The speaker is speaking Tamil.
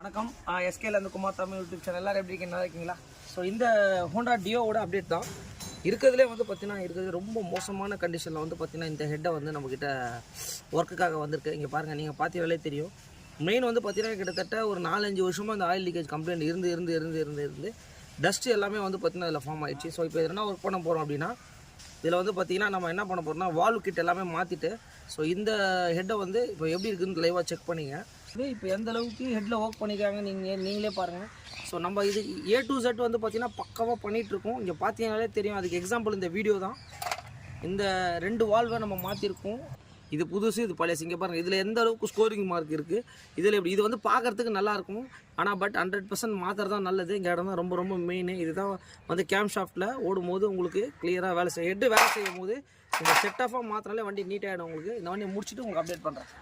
வணக்கம் எஸ்கேல இருந்து குமார் தமிழ் யூடியூப் சேனல் எல்லாரும் எப்படி இருக்கீங்க நல்லா இருக்கீங்களா? ஸோ இந்த ஹோண்டா டியோவோட அப்டேட் தான் இருக்கிறதுலே வந்து பார்த்தீங்கன்னா இருக்கிறது ரொம்ப மோசமான கண்டிஷனில் வந்து பார்த்தீங்கன்னா இந்த ஹெட்டை வந்து நம்மக்கிட்ட ஒர்க்குக்காக வந்திருக்கு. இங்கே பாருங்கள், நீங்கள் பார்த்தீங்கனாலே தெரியும். மெயின் வந்து பார்த்தீங்கன்னா கிட்டத்தட்ட ஒரு 4-5 வருஷமாக இந்த ஆயில் லீக்கேஜ் கம்ப்ளைண்ட் இருந்து டஸ்ட்டு எல்லாமே வந்து பார்த்தீங்கன்னா இதில் ஃபார்ம் ஆகிடுச்சு. ஸோ இப்போ என்ன ஒர்க் பண்ண போகிறோம் அப்படின்னா இதில் வந்து பார்த்திங்கன்னா நம்ம என்ன பண்ண போகிறோம்னா வால்வ் கிட் எல்லாமே மாற்றிட்டு ஸோ இந்த ஹெட்டை வந்து இப்போ எப்படி இருக்குதுன்னு லைவாக செக் பண்ணிங்க. இப்போ எந்த அளவுக்கு ஹெட்டில் ஒர்க் பண்ணிக்கிறாங்க நீங்களே பாருங்கள். ஸோ நம்ம இது A to Z வந்து பார்த்திங்கன்னா பக்காவாக பண்ணிகிட்ருக்கோம். இங்கே பார்த்தீங்கனாலே தெரியும். அதுக்கு எக்ஸாம்பிள் இந்த வீடியோ தான். இந்த 2 வால்வை நம்ம மாற்றிருக்கோம். இது புதுசு, இது பழைய. இங்கே பாருங்கள், இதில் எந்த அளவுக்கு ஸ்கோரிங் மார்க் இருக்குது. இதில் எப்படி இது வந்து பார்க்குறதுக்கு நல்லாயிருக்கும். ஆனால் பட் 100% மாத்திரம் தான் நல்லது. இங்கே இடம் தான் ரொம்ப மெயின். இதுதான் வந்து கேம் ஷாஃப்ட்டில் ஓடும்போது உங்களுக்கு கிளியராக வேலை செய்யும் போது இந்த செட் ஆஃபாக மாத்திராலே வண்டி நீட்டாகிடும். உங்களுக்கு இந்த வண்டியை முடிச்சுட்டு உங்களுக்கு அப்டேட் பண்ணுறேன்.